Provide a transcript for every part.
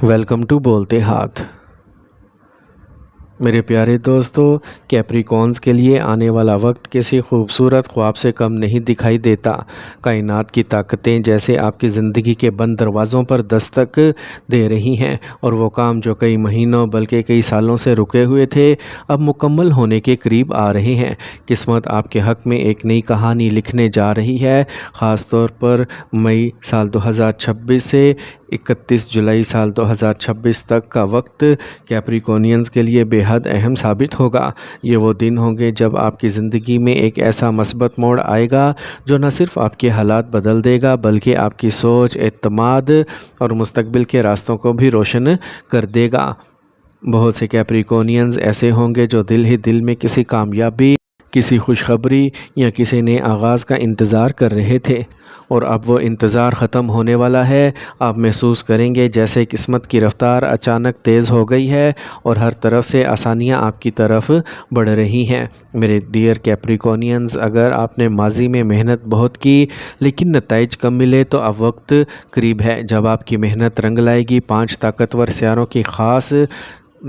Welcome to بولتے ہاتھ۔ میرے پیارے دوستو، کیپریکونز کے لیے آنے والا وقت کسی خوبصورت خواب سے کم نہیں دکھائی دیتا۔ کائنات کی طاقتیں جیسے آپ کی زندگی کے بند دروازوں پر دستک دے رہی ہیں، اور وہ کام جو کئی مہینوں بلکہ کئی سالوں سے رکے ہوئے تھے اب مکمل ہونے کے قریب آ رہے ہیں۔ قسمت آپ کے حق میں ایک نئی کہانی لکھنے جا رہی ہے، خاص طور پر مئی سال 2026 سے 31 جولائی سال 2026 تک کا وقت کیپریکونینز کے لیے بے حد اہم ثابت ہوگا۔ یہ وہ دن ہوں گے جب آپ کی زندگی میں ایک ایسا مثبت موڑ آئے گا جو نہ صرف آپ کے حالات بدل دے گا بلکہ آپ کی سوچ، اعتماد اور مستقبل کے راستوں کو بھی روشن کر دے گا۔ بہت سے کیپریکونینز ایسے ہوں گے جو دل ہی دل میں کسی کامیابی، کسی خوشخبری یا کسی نئے آغاز کا انتظار کر رہے تھے، اور اب وہ انتظار ختم ہونے والا ہے۔ آپ محسوس کریں گے جیسے قسمت کی رفتار اچانک تیز ہو گئی ہے اور ہر طرف سے آسانیاں آپ کی طرف بڑھ رہی ہیں۔ میرے ڈیئر کیپریکونینز، اگر آپ نے ماضی میں محنت بہت کی لیکن نتائج کم ملے تو اب وقت قریب ہے جب آپ کی محنت رنگ لائے گی۔ 5 طاقتور سیاروں کی خاص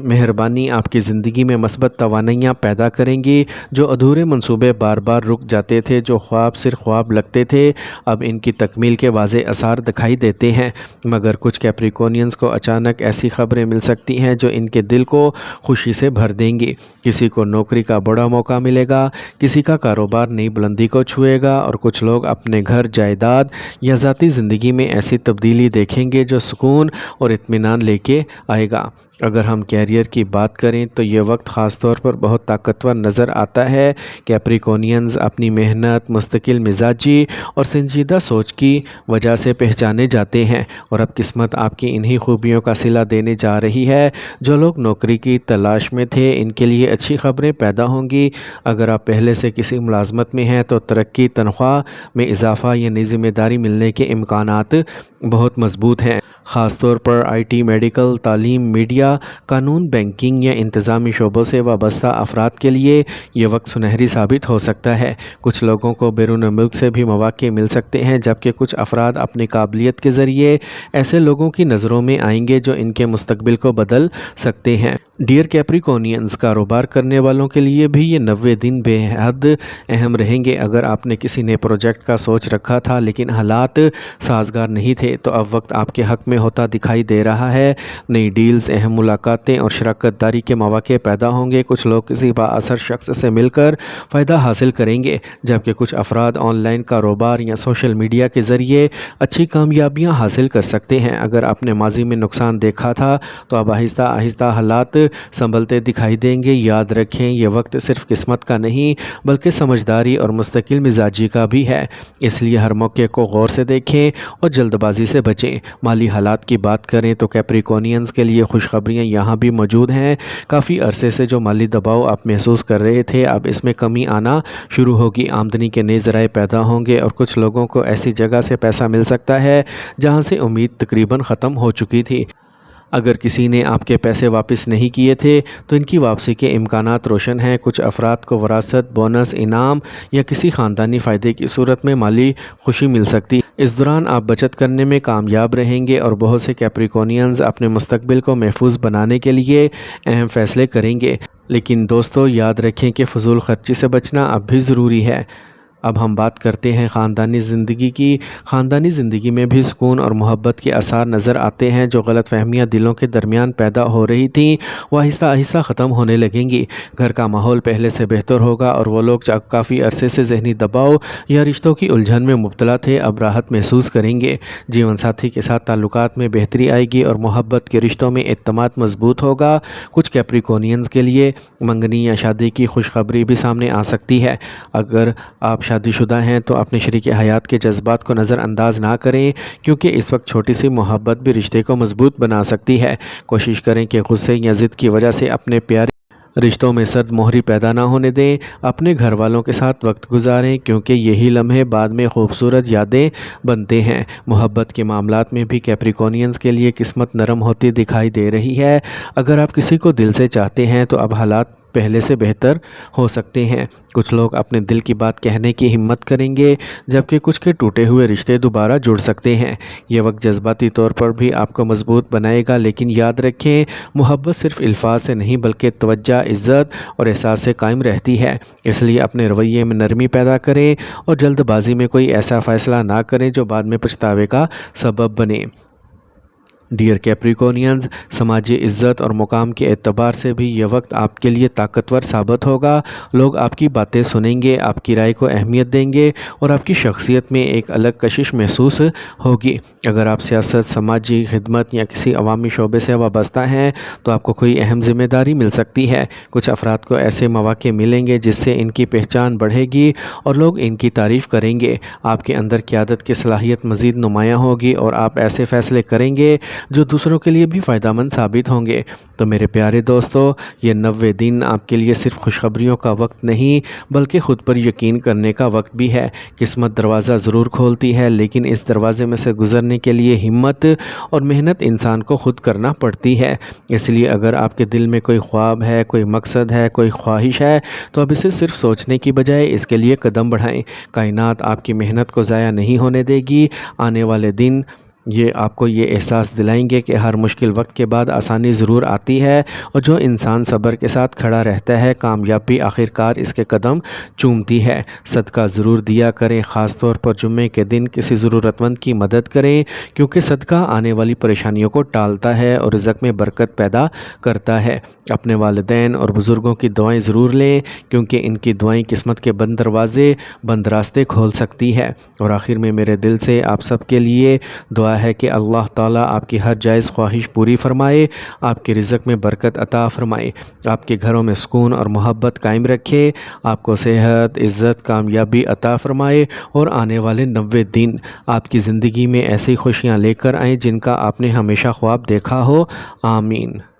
مہربانی آپ کی زندگی میں مثبت توانائیاں پیدا کریں گی۔ جو ادھورے منصوبے بار بار رک جاتے تھے، جو خواب صرف خواب لگتے تھے، اب ان کی تکمیل کے واضح آثار دکھائی دیتے ہیں۔ مگر کچھ کیپریکونینز کو اچانک ایسی خبریں مل سکتی ہیں جو ان کے دل کو خوشی سے بھر دیں گی۔ کسی کو نوکری کا بڑا موقع ملے گا، کسی کا کاروبار نئی بلندی کو چھوئے گا، اور کچھ لوگ اپنے گھر، جائیداد یا ذاتی زندگی میں ایسی تبدیلی دیکھیں گے جو سکون اور اطمینان لے کے آئے گا۔ اگر ہم کیریئر کی بات کریں تو یہ وقت خاص طور پر بہت طاقتور نظر آتا ہے۔ کیپریکونینز اپنی محنت، مستقل مزاجی اور سنجیدہ سوچ کی وجہ سے پہچانے جاتے ہیں، اور اب قسمت آپ کی انہی خوبیوں کا صلہ دینے جا رہی ہے۔ جو لوگ نوکری کی تلاش میں تھے، ان کے لیے اچھی خبریں پیدا ہوں گی۔ اگر آپ پہلے سے کسی ملازمت میں ہیں تو ترقی، تنخواہ میں اضافہ یا نئی ذمہ داری ملنے کے امکانات بہت مضبوط ہیں۔ خاص طور پر آئی ٹی، میڈیکل، تعلیم، میڈیا، قانون، بینکنگ یا انتظامی شعبوں سے وابستہ افراد کے لیے یہ وقت سنہری ثابت ہو سکتا ہے۔ کچھ لوگوں کو بیرون ملک سے بھی مواقع مل سکتے ہیں، جبکہ کچھ افراد اپنی قابلیت کے ذریعے ایسے لوگوں کی نظروں میں آئیں گے جو ان کے مستقبل کو بدل سکتے ہیں۔ ڈیئر کیپریکونینز، کاروبار کرنے والوں کے لیے بھی یہ 90 دن بے حد اہم رہیں گے۔ اگر آپ نے کسی نئے پروجیکٹ کا سوچ رکھا تھا لیکن حالات سازگار نہیں تھے، تو اب وقت آپ کے حق میں ہوتا دکھائی دے رہا ہے۔ نئی ڈیلز، اہم ملاقاتیں اور شراکت داری کے مواقع پیدا ہوں گے۔ کچھ لوگ کسی بااثر شخص سے مل کر فائدہ حاصل کریں گے، جبکہ کچھ افراد آن لائن کاروبار یا سوشل میڈیا کے ذریعے اچھی کامیابیاں حاصل کر سکتے ہیں۔ اگر آپ نے ماضی میں نقصان دیکھا تھا تو اب آہستہ آہستہ حالات سنبھلتے دکھائی دیں گے۔ یاد رکھیں، یہ وقت صرف قسمت کا نہیں بلکہ سمجھداری اور مستقل مزاجی کا بھی ہے۔ اس لیے ہر موقع کو غور سے دیکھیں اور جلد بازی سے بچیں۔ مالی حالات کی بات کریں تو کیپریکونینز کے لیے خوشخبریاں یہاں بھی موجود ہیں۔ کافی عرصے سے جو مالی دباؤ آپ محسوس کر رہے تھے، اب اس میں کمی آنا شروع ہوگی۔ آمدنی کے نئے ذرائع پیدا ہوں گے، اور کچھ لوگوں کو ایسی جگہ سے پیسہ مل سکتا ہے جہاں سے امید تقریباً ختم ہو چکی تھی۔ اگر کسی نے آپ کے پیسے واپس نہیں کیے تھے تو ان کی واپسی کے امکانات روشن ہیں۔ کچھ افراد کو وراثت، بونس، انعام یا کسی خاندانی فائدے کی صورت میں مالی خوشی مل سکتی ہے۔ اس دوران آپ بچت کرنے میں کامیاب رہیں گے، اور بہت سے کیپریکونینز اپنے مستقبل کو محفوظ بنانے کے لیے اہم فیصلے کریں گے۔ لیکن دوستو، یاد رکھیں کہ فضول خرچی سے بچنا اب بھی ضروری ہے۔ اب ہم بات کرتے ہیں خاندانی زندگی کی۔ خاندانی زندگی میں بھی سکون اور محبت کے آثار نظر آتے ہیں۔ جو غلط فہمیاں دلوں کے درمیان پیدا ہو رہی تھیں، وہ آہستہ آہستہ ختم ہونے لگیں گی۔ گھر کا ماحول پہلے سے بہتر ہوگا، اور وہ لوگ جو کافی عرصے سے ذہنی دباؤ یا رشتوں کی الجھن میں مبتلا تھے، اب راحت محسوس کریں گے۔ جیون ساتھی کے ساتھ تعلقات میں بہتری آئے گی، اور محبت کے رشتوں میں اعتماد مضبوط ہوگا۔ کچھ کیپریکونینز کے لیے منگنی یا شادی کی خوشخبری بھی سامنے آ سکتی ہے۔ اگر آپ شادی شدہ ہیں تو اپنے شریک حیات کے جذبات کو نظر انداز نہ کریں، کیونکہ اس وقت چھوٹی سی محبت بھی رشتے کو مضبوط بنا سکتی ہے۔ کوشش کریں کہ غصے یا ضد کی وجہ سے اپنے پیارے رشتوں میں سرد مہری پیدا نہ ہونے دیں۔ اپنے گھر والوں کے ساتھ وقت گزاریں، کیونکہ یہی لمحے بعد میں خوبصورت یادیں بنتے ہیں۔ محبت کے معاملات میں بھی کیپریکونینز کے لیے قسمت نرم ہوتی دکھائی دے رہی ہے۔ اگر آپ کسی کو دل سے چاہتے ہیں تو اب حالات پہلے سے بہتر ہو سکتے ہیں۔ کچھ لوگ اپنے دل کی بات کہنے کی ہمت کریں گے، جبکہ کچھ کے ٹوٹے ہوئے رشتے دوبارہ جڑ سکتے ہیں۔ یہ وقت جذباتی طور پر بھی آپ کو مضبوط بنائے گا، لیکن یاد رکھیں محبت صرف الفاظ سے نہیں بلکہ توجہ، عزت اور احساس سے قائم رہتی ہے۔ اس لیے اپنے رویے میں نرمی پیدا کریں اور جلد بازی میں کوئی ایسا فیصلہ نہ کریں جو بعد میں پچھتاوے کا سبب بنے۔ ڈیئر کیپریکونینز، سماجی عزت اور مقام کے اعتبار سے بھی یہ وقت آپ کے لیے طاقتور ثابت ہوگا۔ لوگ آپ کی باتیں سنیں گے، آپ کی رائے کو اہمیت دیں گے اور آپ کی شخصیت میں ایک الگ کشش محسوس ہوگی۔ اگر آپ سیاست، سماجی خدمت یا کسی عوامی شعبے سے وابستہ ہیں تو آپ کو کوئی اہم ذمہ داری مل سکتی ہے۔ کچھ افراد کو ایسے مواقع ملیں گے جس سے ان کی پہچان بڑھے گی اور لوگ ان کی تعریف کریں گے۔ آپ کے اندر قیادت کی صلاحیت مزید نمایاں ہوگی اور آپ ایسے فیصلے کریں گے جو دوسروں کے لیے بھی فائدہ مند ثابت ہوں گے۔ تو میرے پیارے دوستو، یہ 90 دن آپ کے لیے صرف خوشخبریوں کا وقت نہیں بلکہ خود پر یقین کرنے کا وقت بھی ہے۔ قسمت دروازہ ضرور کھولتی ہے، لیکن اس دروازے میں سے گزرنے کے لیے ہمت اور محنت انسان کو خود کرنا پڑتی ہے۔ اس لیے اگر آپ کے دل میں کوئی خواب ہے، کوئی مقصد ہے، کوئی خواہش ہے تو اب اسے صرف سوچنے کی بجائے اس کے لیے قدم بڑھائیں۔ کائنات آپ کی محنت کو ضائع نہیں ہونے دے گی۔ آنے والے دن یہ آپ کو یہ احساس دلائیں گے کہ ہر مشکل وقت کے بعد آسانی ضرور آتی ہے، اور جو انسان صبر کے ساتھ کھڑا رہتا ہے کامیابی آخرکار اس کے قدم چومتی ہے۔ صدقہ ضرور دیا کریں، خاص طور پر جمعے کے دن کسی ضرورت مند کی مدد کریں، کیونکہ صدقہ آنے والی پریشانیوں کو ٹالتا ہے اور رزق میں برکت پیدا کرتا ہے۔ اپنے والدین اور بزرگوں کی دعائیں ضرور لیں، کیونکہ ان کی دعائیں قسمت کے بند دروازے، بند راستے کھول سکتی ہے۔ اور آخر میں میرے دل سے آپ سب کے لیے دعا ہے کہ اللہ تعالیٰ آپ کی ہر جائز خواہش پوری فرمائے، آپ کے رزق میں برکت عطا فرمائے، آپ کے گھروں میں سکون اور محبت قائم رکھے، آپ کو صحت، عزت، کامیابی عطا فرمائے، اور آنے والے 90 دن آپ کی زندگی میں ایسی خوشیاں لے کر آئیں جن کا آپ نے ہمیشہ خواب دیکھا ہو۔ آمین۔